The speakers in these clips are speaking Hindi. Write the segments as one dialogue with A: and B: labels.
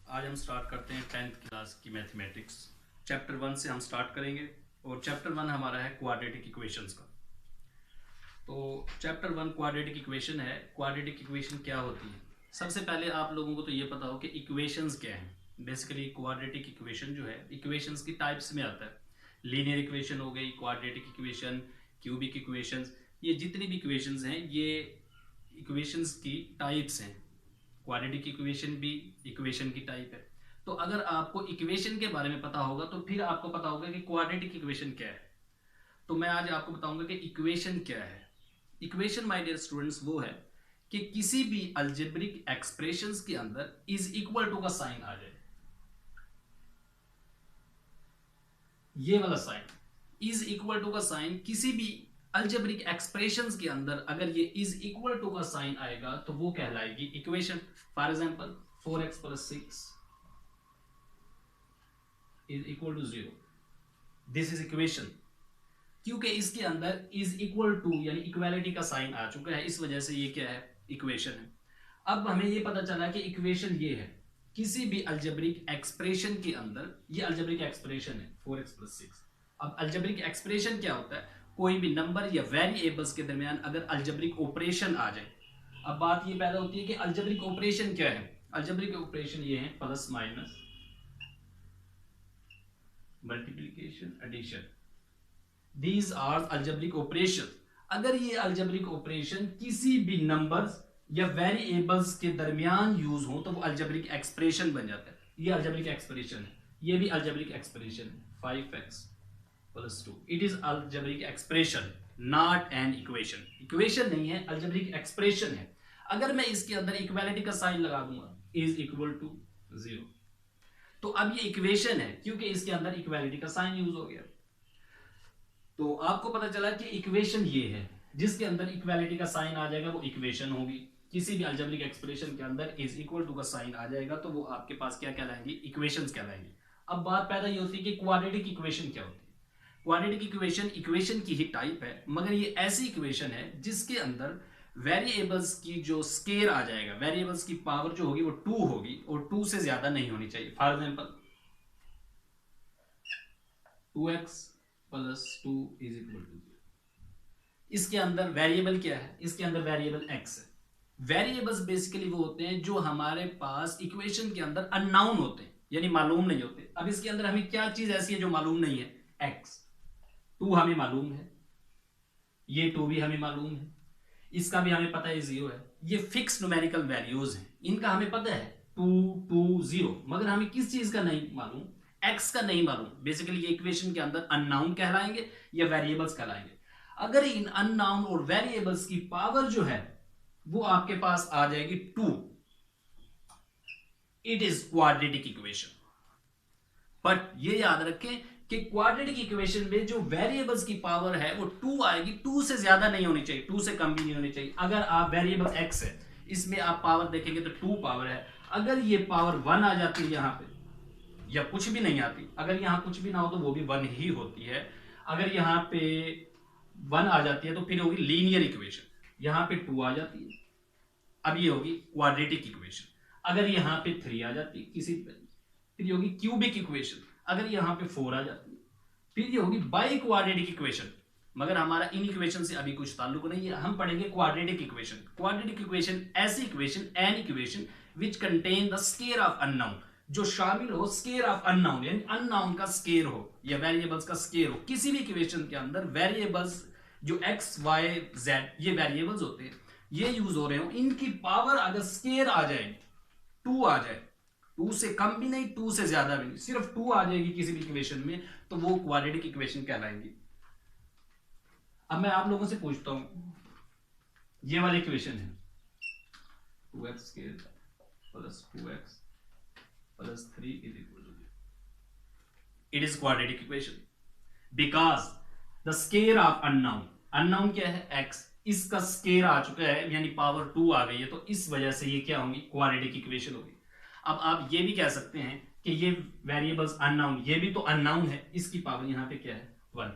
A: आज हम स्टार्ट करते हैं 10th क्लास की मैथमेटिक्स। चैप्टर 1 से हम स्टार्ट करेंगे और चैप्टर 1 हमारा है क्वाड्रेटिक इक्वेशंस का। तो चैप्टर 1 क्वाड्रेटिक इक्वेशन है। क्वाड्रेटिक इक्वेशन क्या होती है? सबसे पहले आप लोगों को तो ये पता हो कि इक्वेशंस क्या हैं। बेसिकली क्वाड्रेटिक इक्वेशन जो है इक्वेशंस की टाइप्स में आता है। लीनियर इक्वेशन हो गई, क्वाड्रेटिक इक्वेशन, क्यूबिक इक्वेशंस, ये जितनी भी इक्वेशंस हैं ये इक्वेशंस की टाइप्स हैं। क्वाड्रेटिक इक्वेशन भी इक्वेशन की टाइप है। तो अगर आपको इक्वेशन के बारे में पता होगा तो फिर आपको पता होगा कि क्वाड्रेटिक इक्वेशन क्या है। तो मैं आज आपको बताऊंगा कि इक्वेशन क्या है। इक्वेशन माय डियर स्टूडेंट्स वो है कि किसी भी अलजेब्रिक एक्सप्रेशंस के अंदर इज इक्वल टू का साइन आ जाए। ये वाला साइन इज इक्वल टू का साइन किसी भी अलजेब्रिक एक्सप्रेशंस के अंदर अगर ये इज इक्वल टू का साइन आएगा तो वो कहलाएगी equation. For example 4x + 6 is equal to 0, this is equation. क्योंकि इसके अंदर इज इक्वल टू यानी इक्वालिटी का साइन आ चुका है, इस वजह से ये क्या है, इक्वेशन है। अब हमें ये पता चला कि इक्वेशन ये है किसी भी अलजेब्रिक एक्सप्रेशन के अंदर। ये अलजेब्रिक एक्सप्रेशन है 4x + 6। अब अलजेब्रिक एक्सप्रेशन क्या होता है? कोई भी नंबर या वेरिएबल्स के दरमियान अगर अलजेब्रिक ऑपरेशन आ जाए। अब बात ये पैदा होती है कि अलजेब्रिक ऑपरेशन क्या है। अलजेब्रिक ऑपरेशन ये है plus minus, multiplication, addition. These are algebraic operations। अगर ये algebraic operation किसी भी नंबर्स या वेरिएबल्स के दरमियान यूज हो तो वो algebraic expression बन जाता है। ये algebraic expression है, ये भी algebraic expression है। 5x + 2 it is algebraic expression not an equation। equation नहीं है, algebraic expression है। अगर मैं इसके अंदर इक्वालिटी का साइन लगा दूंगा इज इक्वल टू 0 तो अब ये इक्वेशन है क्योंकि इसके अंदर इक्वालिटी का साइन यूज हो गया। तो आपको पता चला कि इक्वेशन ये है जिसके अंदर इक्वालिटी का साइन आ जाएगा वो इक्वेशन होगी। किसी भी अलजेब्रिक एक्सप्रेशन के अंदर इज इक्वल टू का साइन आ जाएगा तो वो आपके पास क्या कहलाएंगी, इक्वेशंस कहलाएंगी। अब बात पैदा ये होती है कि क्वाड्रेटिक इक्वेशन क्या होती है। क्वाड्रेटिक इक्वेशन इक्वेशन की ही टाइप है, मगर ये ऐसी इक्वेशन है जिसके अंदर वेरिएबल्स की जो स्केयर आ जाएगा, वेरिएबल्स की पावर जो होगी वो 2 होगी और 2 से ज्यादा नहीं होनी चाहिए। For example 2x + 2 is equal to 0। इसके अंदर वेरिएबल क्या है? इसके अंदर वेरिएबल x है। वेरिएबल्स बेसिकली वो होते हैं जो हमारे पास इक्वेशन के अंदर अननाउन होते हैं, यानी मालूम नहीं होते। अब इसके अंदर हमें क्या चीज ऐसी है जो मालूम नहीं है? x। 2 हमें मालूम है, ये 2 भी हमें मालूम है, इसका भी हमें पता है 0 है। ये फिक्स न्यूमेरिकल वैल्यूज हैं, इनका हमें पता है 2 2 0, मगर हमें किस चीज का नहीं मालूम? x का नहीं मालूम। बेसिकली ये इक्वेशन के अंदर अननाउन कहलाएंगे या वेरिएबल्स कहलाएंगे। अगर इन अननाउन और वेरिएबल्स की पावर जो है वो आपके पास आ जाएगी 2, it is quadratic equation. But ये याद रखें कि क्वाड्रेटिक इक्वेशन में जो वेरिएबल्स की पावर है वो 2 आएगी, 2 से ज्यादा नहीं होनी चाहिए, 2 से कम भी नहीं होनी चाहिए। अगर आप वेरिएबल x है इसमें आप पावर देखेंगे तो 2 पावर है। अगर ये पावर 1 आ जाती है यहां पे या कुछ भी नहीं आती, अगर यहां कुछ भी ना हो तो वो भी 1 ही होती है। अगर यहां पे 1 आ जाती है तो फिर होगी लीनियर इक्वेशन। यहां पे 2 आ जाती है, अब ये होगी क्वाड्रेटिक इक्वेशन। अगर यहां पे 3 आ जाती है किसी पे, फिर ये होगी क्यूबिक इक्वेशन। अगर यहां पे 4 आ जाती है फिर ये होगी बाई क्वाड्रेटिक इक्वेशन। मगर हमारा इन इक्वेशन से अभी कुछ ताल्लुक नहीं है, हम पढ़ेंगे क्वाड्रेटिक इक्वेशन। क्वाड्रेटिक इक्वेशन ऐसी equation, an equation which contain the square of unknown, जो शामिल हो स्केयर ऑफ अननोन, यानी अननोन का स्केयर हो या वेरिएबल्स का स्केयर हो। किसी भी इक्वेशन के अंदर वेरिएबल्स जो x y z ये वेरिएबल्स होते हैं, ये यूज हो रहे हो, इनकी पावर अगर स्केयर आ जाएगी 2 आ जाए, 2 से कम भी नहीं 2 से ज्यादा भी नहीं, सिर्फ 2 आ जाएगी किसी भी इक्वेशन में तो वो क्वाड्रेटिक इक्वेशन कहलाएंगी। अब मैं आप लोगों से पूछता हूं, ये वाली इक्वेशन है 2x square + 2x + 3 is equal to 0। It is quadratic equation because the square of unknown, unknown क्या है x, इसका स्केयर आ चुका है यानी पावर 2 आ गई है, तो इस वजह से ये क्या होंगी, क्वाड्रेटिक इक्वेशन होगी। अब आप ये भी कह सकते हैं कि ये वेरिएबल्स अननोन, ये भी तो अननोन है, इसकी पावर यहां पे क्या है 1,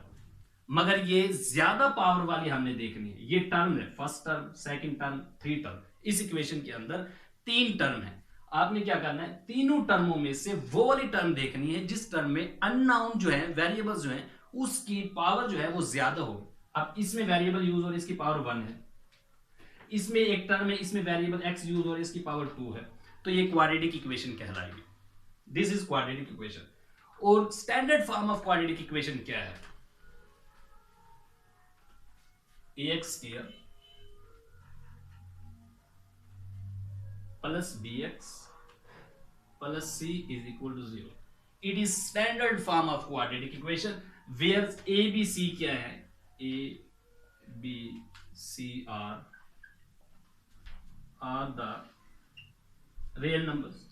A: मगर ये ज्यादा पावर वाली हमने देखनी है। ये टर्म है, first term, second term, 3 term. इस इक्वेशन के अंदर 3 टर्म है। आपने क्या करना है, तीनों टर्मों में से वो वाली टर्म देखनी है जिस टर्म में अननाउन जो है, वेरिएबल्स जो है, उसकी पावर जो है वो ज्यादा होगी। अब इसमें वेरिएबल यूज हो रही है, इसकी पावर 1 है, इसमें एक टर्म है, इसमें वेरिएबल x यूज हो रही है, इसकी पावर 2 है, तो ये क्वाड्रेटिक इक्वेशन कहलाएगी। This is quadratic equation. और standard form of quadratic equation क्या है, ax square plus bx plus c is equal to 0। It is standard form of quadratic equation where a b c क्या है, a b c are the real numbers।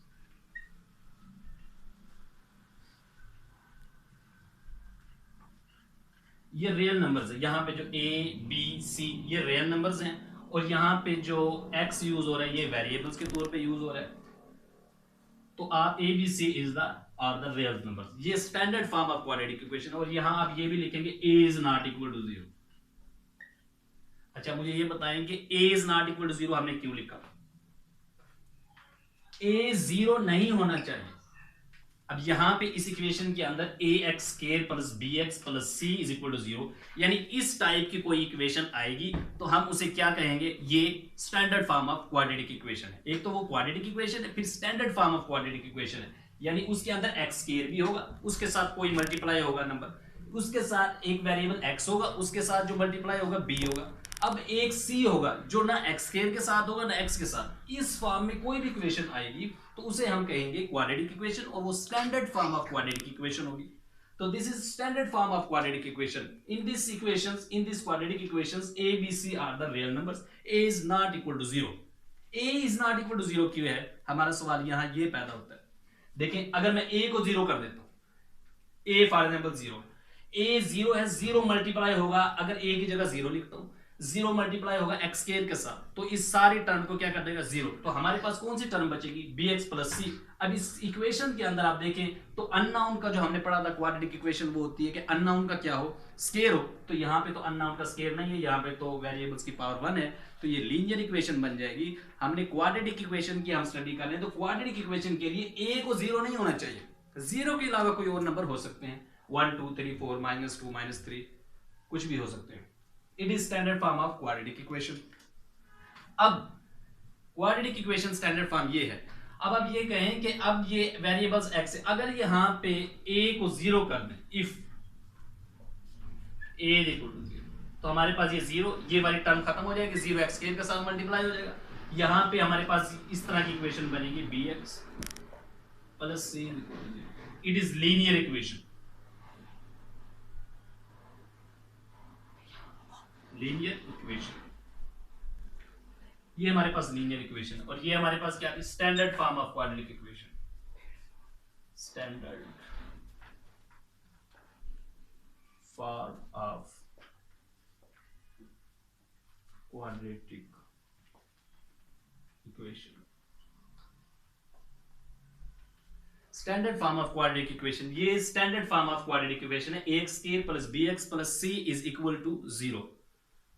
A: ये रियल नंबर्स है, यहाँ पे जो a b c ये रियल नंबर्स हैं, और यहाँ पे जो x यूज हो रहा है ये वेरिएबल्स के तौर पे यूज हो रहा है। तो आप a b c is the are the real numbers, ये standard form of quadratic equation. और यहाँ आप ये भी लिखेंगे a is not equal to 0। अच्छा मुझे ये बताएं कि a is not equal to 0 हमने क्यों लिखा, a 0 नहीं होना चाहिए। अब यहां पे इस इक्वेशन के अंदर ax square plus bx plus c is equal to 0, यानी इस टाइप की कोई इक्वेशन आएगी तो हम उसे क्या कहेंगे, ये standard form of quadratic equation है। एक तो वो क्वाड्रेटिक इक्वेशन है, फिर standard form of quadratic equation है, यानी उसके अंदर x स्क्वायर भी होगा, उसके साथ कोई मल्टीप्लाई होगा नंबर, उसके साथ एक वेरिएबल x होगा, उसके साथ जो मल्टीप्लाई होगा b होगा। अब एक c होगा जो ना x स्क्वायर के साथ होगा ना x के साथ। इस फॉर्म में कोई भी इक्वेशन आएगी तो उसे हम कहेंगे क्वाड्रेटिक इक्वेशन, और वो standard form of quadratic equation होगी। तो this is standard form of quadratic equation. In this equations, in this quadratic equations a b c are the real numbers, a is not equal to 0। a is not equal to 0 क्यों है, हमारा सवाल यहां ये पैदा होता है। देखें अगर मैं a को 0 कर देता हूं, a फॉर एग्जांपल 0, a 0 है, 0 मल्टीप्लाई होगा, अगर a की जगह 0 लिखता हूं, 0 मल्टीप्लाई होगा x स्क्वायर के साथ, तो इस सारी टर्म को क्या कर देगा 0। तो हमारे पास कौन सी टर्म बचेगी, bx प्लस c। अब इस इक्वेशन के अंदर आप देखें तो अननाउन का जो हमने पढ़ा था क्वाड्रेटिक इक्वेशन वो होती है कि अननाउन का क्या हो, स्क्वायर हो। तो यहाँ पे तो अननाउन का स्क्वायर नहीं है, यहाँ पे तो वेरिएबल्स की पावर 1 है, तो ये लीनियर इक्वेशन बन जाएगी। हमने क्वाड्रेटिक इक्वेशन की हम स्टडी कर रहे हैं, तो क्वाड्रेटिक इक्वेशन के लिए a को 0 नहीं होना चाहिए, 0 के अलावा कोई और नंबर हो सकते हैं, 1 2 3 4 -2 -3 कुछ भी हो सकते हैं। It is standard form of quadratic equation. अब क्वाड्रेटिक इक्वेशन स्टैंडर्ड फॉर्म ये है। अब आप ये कहें कि अब ये वेरिएबल्स x है, अगर यहां पे a को 0 कर दें, if a is equal to 0, तो हमारे पास ये 0, ये वाली टर्म खत्म हो जाएगी, 0 x स्क्वायर के साथ मल्टीप्लाई हो जाएगा। यहां पे हमारे पास इस तरह की इक्वेशन बनेगी bx plus c is equal to 0। It is linear equation, linear equation, ये हमारे पास लीनियर इक्वेशन। और ये हमारे पास क्या है, standard form of quadratic equation, standard form of quadratic equation. Standard form of quadratic equation, ये standard form of quadratic equation है, ax square plus bx plus c is equal to 0।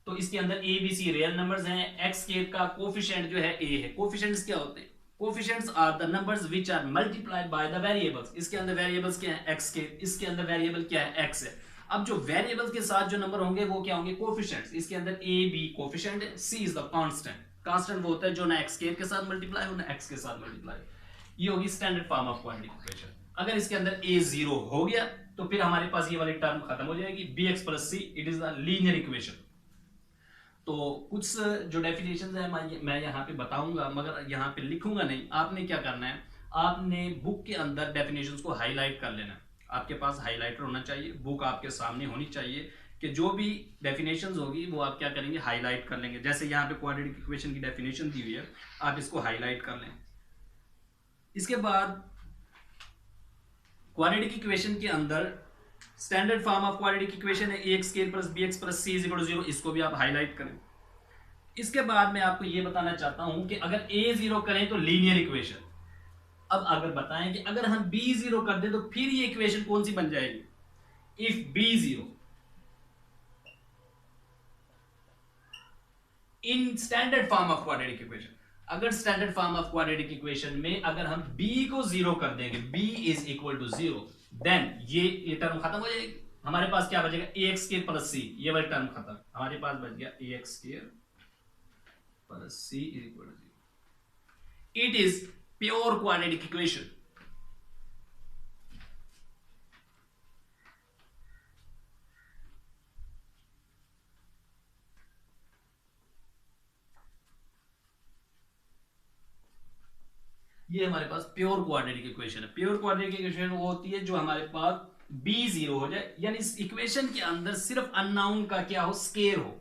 A: तो इसके अंदर a b c real numbers हैं, x स्क्वायर का कोफिशिएंट जो है a है। कोफिशिएंट्स क्या होते हैं, coefficients are the numbers which are multiplied by the variables. इसके अंदर वेरिएबल्स क्या है, x स्क्वायर, इसके अंदर वेरिएबल क्या है, x है। अब जो वेरिएबल्स के साथ जो नंबर होंगे वो क्या होंगे, कोफिशिएंट्स। इसके अंदर a b कोफिशिएंट है, c is the constant. Constant वो होता है जो ना x स्क्वायर के साथ मल्टीप्लाई हो ना x के साथ मल्टीप्लाई। ये होगी standard form of quadratic equation. अगर इसके अंदर a 0 हो गया तो फिर हमारे पास ये वाली टर्म खत्म हो जाएगी, bx plus c, it is the linear equation. तो कुछ जो डेफिनेशंस है मैं यहाँ पे बताऊंगा, मगर यहाँ पे लिखूंगा नहीं। आपने क्या करना है, आपने बुक के अंदर डेफिनेशंस को हाईलाइट कर लेना है। आपके पास हाईलाइटर होना चाहिए, बुक आपके सामने होनी चाहिए कि जो भी डेफिनेशंस होगी वो आप क्या करेंगे, हाईलाइट कर लेंगे। जैसे यहाँ पे क्वाड्रेटिक इक्वेशन की डेफिनेशन दी हुई है, आप इसको हाईलाइट कर लें। इसके बाद क्वाड्रेटिक इक्वेशन के अंदर standard form of quadratic equation है ax square plus bx plus c is equal to 0, इसको भी आप हाईलाइट करें। इसके बाद मैं आपको ये बताना चाहता हूं कि अगर a 0 करें तो लीनियर इक्वेशन। अब अगर बताएं कि अगर हम b 0 कर दें तो फिर ये इक्वेशन कौन सी बन जाएगी, if b 0 in standard form of quadratic equation. अगर standard form of quadratic equation में अगर हम b को 0 कर देंगे, b is equal to 0, then ये टर्म खत्म हो जाएगी। हमारे पास क्या बचेगा, ax स्क्वायर प्लस c, ये वाली टर्म खत्म, हमारे पास बच गया ax square plus c is equal to 0। It is pure quadratic equation. ये हमारे पास प्योर क्वाड्रेटिक इक्वेशन है। प्योर क्वाड्रेटिक इक्वेशन वो होती है जो हमारे पास b 0 हो जाए, यानी इस इक्वेशन के अंदर सिर्फ अननोन का क्या हो, स्केयर हो,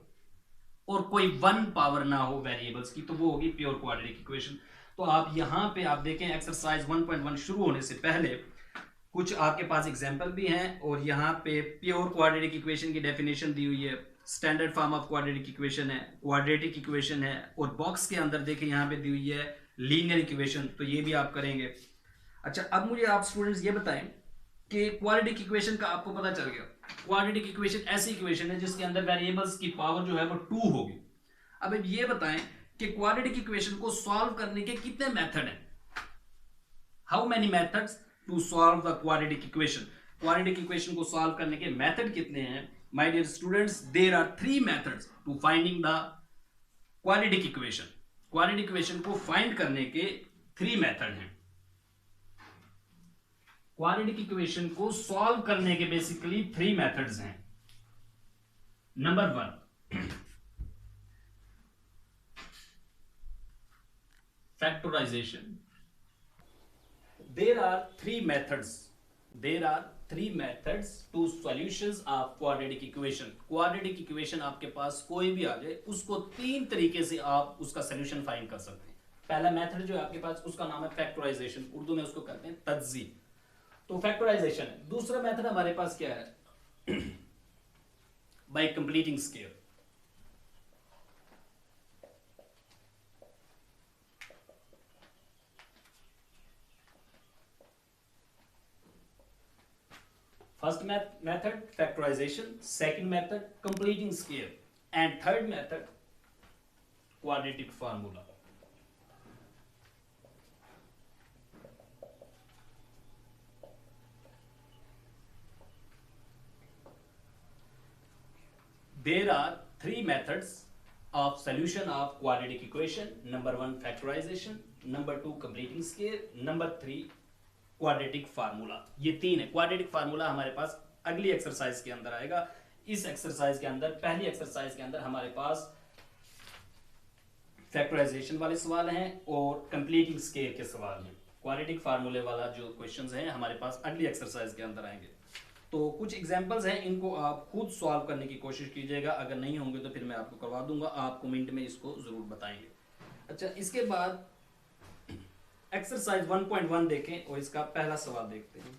A: और कोई वन पावर ना हो वेरिएबल्स की, तो वो होगी प्योर क्वाड्रेटिक इक्वेशन। तो आप यहां पे आप देखें एक्सरसाइज 1.1 शुरू होने से पहले कुछ आपके पास एग्जांपल भी हैं, और यहाँ पे प्योर क्वाड्रेटिक इक्वेशन की डेफिनेशन दी हुई है, standard form of quadratic equation है, क्वाड्रेटिक इक्वेशन है, और बॉक्स के अंदर देखें यहाँ पे दी हुई है लीनियर इक्वेशन, तो ये भी आप करेंगे। अच्छा, अब मुझे आप स्टूडेंट्स ये बताएं कि क्वाड्रेटिक इक्वेशन का आपको पता चल गया। क्वाड्रेटिक इक्वेशन ऐसी इक्वेशन है जिसके अंदर वेरिएबल्स की पावर जो है वो 2 होगी। अब ये बताएं कि क्वाड्रेटिक इक्वेशन को सॉल्व करने के कितने मेथड हैं, how many methods to solve the quadratic equation. Quadratic equation को सॉल्व करने के मेथड कितने हैं my dear students, there are 3 methods to finding the quadratic equation. Quadratic equation को फाइंड करने के 3 मेथड हैं। क्वाड्रेटिक इक्वेशन को सॉल्व करने के बेसिकली 3 मेथड्स हैं। Number 1, factorization. There are 3 methods. There are 3 methods to solutions of quadratic equation. Quadratic equation आपके पास कोई भी आ जाए, उसको 3 तरीके से आप उसका सोल्यूशन फाइंड कर सकते हैं। पहला मेथड जो है आपके पास, उसका नाम है फैक्टराइजेशन, उर्दू में उसको कहते हैं तज्जीब, तो फैक्टराइजेशन है। दूसरा मेथड हमारे पास क्या है, bye completing square. First method factorization, second method completing scale, and third method quadratic formula. There are 3 methods of solution of quadratic equation. Number 1 factorization, number 2 completing scale, number 3 quadratic formula. ये 3 है। क्वाड्रेटिक फार्मूला हमारे पास अगली एक्सरसाइज के अंदर आएगा। इस एक्सरसाइज के अंदर, पहली एक्सरसाइज के अंदर हमारे पास फैक्टराइजेशन वाले सवाल हैं और कंप्लीटिंग स्केल के सवाल हैं। क्वाड्रेटिक फार्मूले वाला जो क्वेश्चंस हैं हमारे पास अगली एक्सरसाइज के अंदर आएंगे। तो कुछ एग्जांपल्स हैं, इनको आप खुद सॉल्व करने की कोशिश कीजिएगा, अगर नहीं होंगे तो फिर मैं आपको करवा दूंगा, आप कमेंट में इसको जरूर बताएंगे। अच्छा, इसके बाद एक्सरसाइज 1.1 देखें और इसका पहला सवाल देखते हैं।